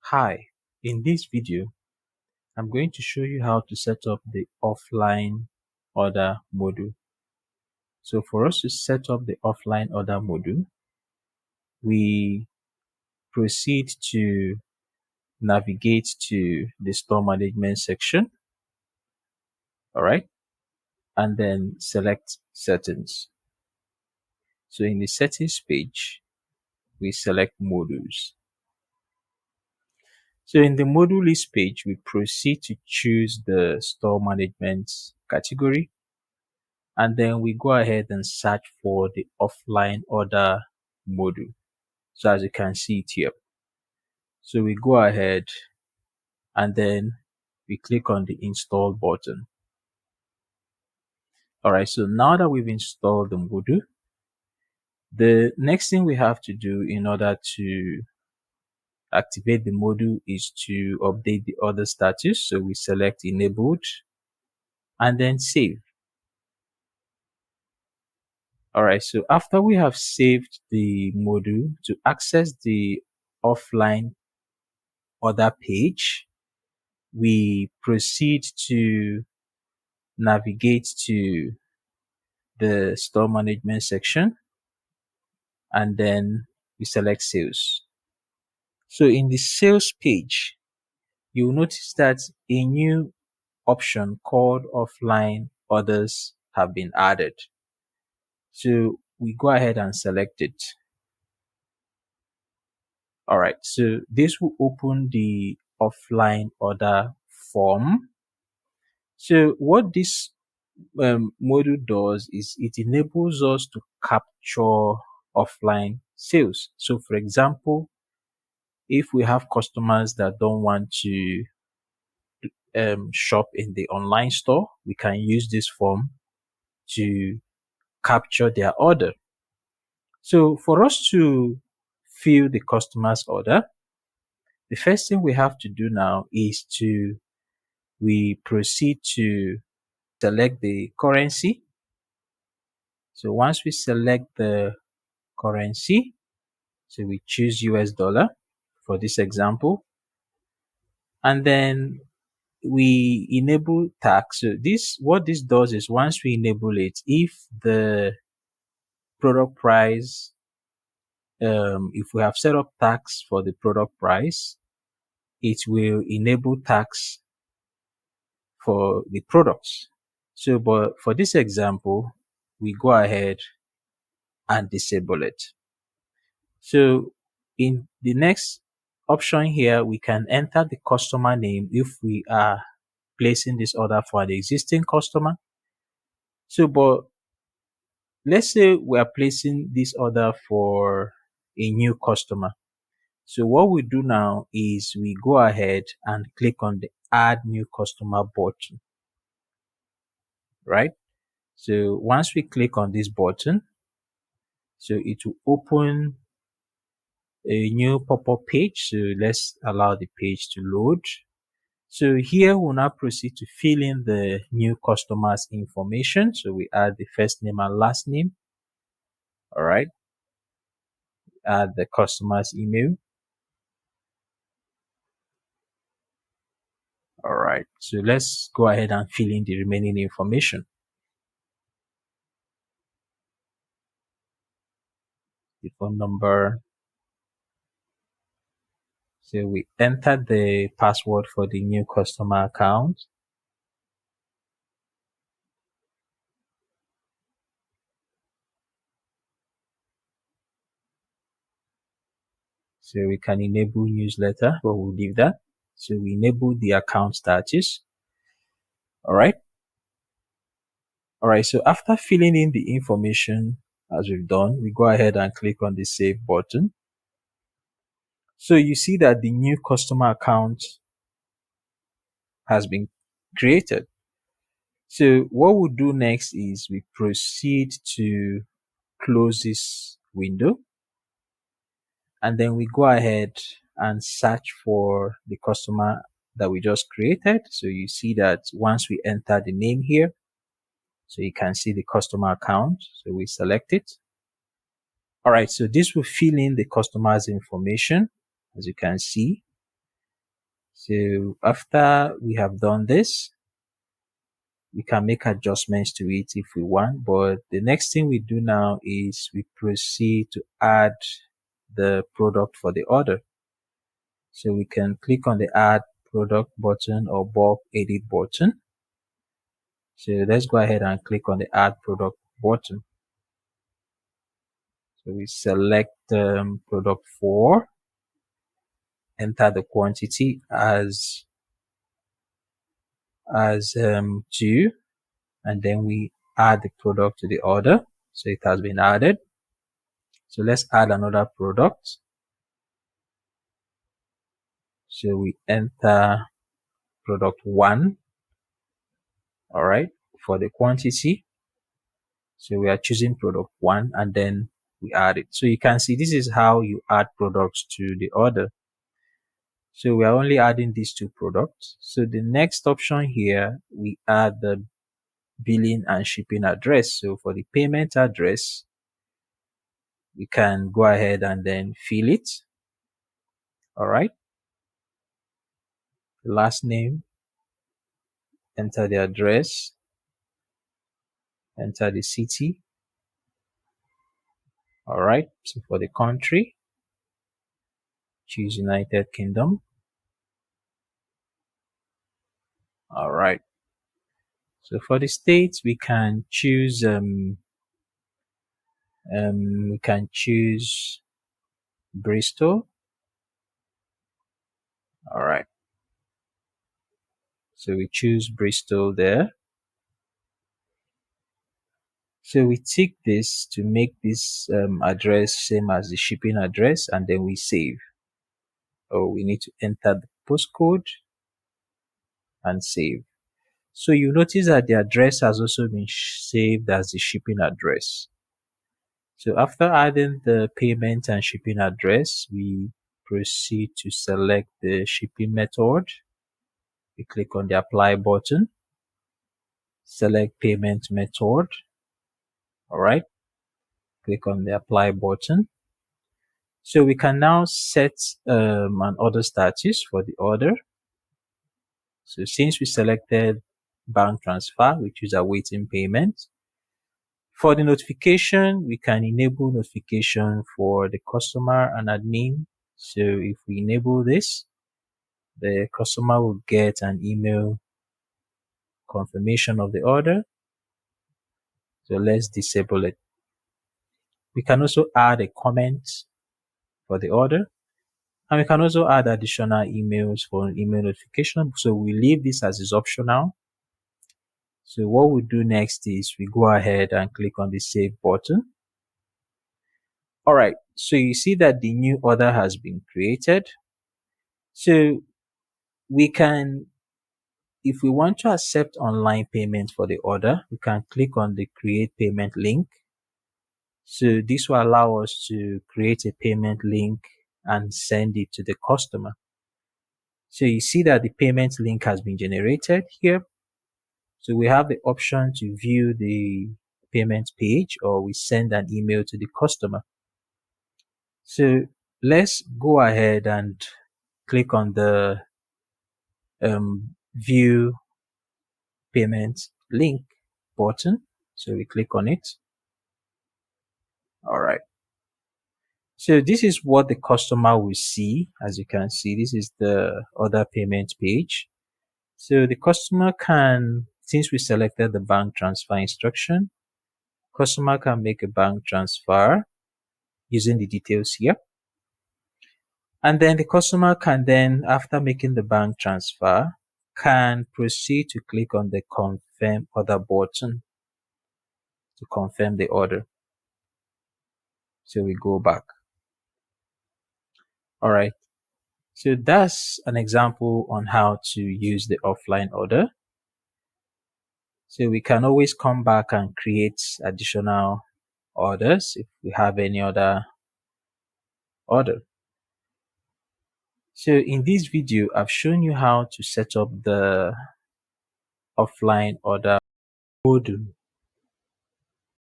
Hi, in this video, I'm going to show you how to set up the offline order module. So for us to set up the offline order module, we proceed to navigate to the store management section, all right, and then select settings. So in the settings page, we select modules. So in the module list page, we proceed to choose the store management category, and then we go ahead and search for the offline order module. So as you can see it here, so we go ahead and then we click on the install button. All right, so now that we've installed the module, the next thing we have to do in order to activate the module is to update the order status. So we select enabled and then save. All right, so after we have saved the module, to access the offline order page, we proceed to navigate to the store management section, and then we select sales. So in the sales page, you'll notice that a new option called offline orders have been added. So we go ahead and select it. All right, so this will open the offline order form. So what this module does is it enables us to capture offline sales. So for example, if we have customers that don't want to shop in the online store, we can use this form to capture their order. So for us to fill the customer's order, the first thing we have to do now is we proceed to select the currency. So once we select the currency, so we choose US dollar for this example, and then we enable tax. So what this does is once we enable it, if the product price, if we have set up tax for the product price, it will enable tax for the products. So, but for this example, we go ahead and disable it. So in the next option here, we can enter the customer name if we are placing this order for an existing customer. So, but let's say we are placing this order for a new customer. So what we do now is we go ahead and click on the add new customer button, right? So once we click on this button, so it will open a new pop-up page. So let's allow the page to load. So here we'll now proceed to fill in the new customer's information. So we add the first name and last name. All right. Add the customer's email. All right. So let's go ahead and fill in the remaining information. The phone number. So we entered the password for the new customer account. So we can enable newsletter, but we'll leave that. So we enable the account status. All right. All right. So after filling in the information as we've done, we go ahead and click on the save button. So you see that the new customer account has been created. So what we'll do next is we proceed to close this window, and then we go ahead and search for the customer that we just created. So you see that once we enter the name here, so you can see the customer account. So we select it. All right, so this will fill in the customer's information, as you can see. So after we have done this, we can make adjustments to it if we want, but the next thing we do now is we proceed to add the product for the order. So we can click on the add product button or bulk edit button. So let's go ahead and click on the add product button. So we select product 4, enter the quantity as 2, and then we add the product to the order. So it has been added. So let's add another product. So we enter product 1, all right, for the quantity. So we are choosing product 1 and then we add it. So you can see this is how you add products to the order. So we are only adding these 2 products. So the next option here, we add the billing and shipping address. So for the payment address, we can go ahead and then fill it. All right. The last name, enter the address, enter the city. All right. So for the country, choose United Kingdom. All right. So for the states, we can choose Bristol. All right. So we choose Bristol there. So we tick this to make this address same as the shipping address, and then we save. Oh, we need to enter the postcode and save. So you notice that the address has also been saved as the shipping address. So after adding the payment and shipping address, we proceed to select the shipping method. We click on the apply button, select payment method. All right, click on the apply button. So we can now set an order status for the order. So since we selected bank transfer, we choose awaiting payment. For the notification, we can enable notification for the customer and admin. So if we enable this, the customer will get an email confirmation of the order. So let's disable it. We can also add a comment for the order, and we can also add additional emails for email notification. So we leave this as is optional. So what we do next is we go ahead and click on the save button. All right, so you see that the new order has been created. So we can, if we want to accept online payment for the order, we can click on the create payment link. So this will allow us to create a payment link and send it to the customer. So you see that the payment link has been generated here. So we have the option to view the payment page, or we send an email to the customer. So let's go ahead and click on the view payment link button. So we click on it. All right. So this is what the customer will see. As you can see, this is the order payment page. So the customer can, since we selected the bank transfer instruction, customer can make a bank transfer using the details here. And then the customer can then, after making the bank transfer, can proceed to click on the confirm order button to confirm the order. So we go back. All right. So that's an example on how to use the offline order. So we can always come back and create additional orders if we have any other order. So in this video, I've shown you how to set up the offline order module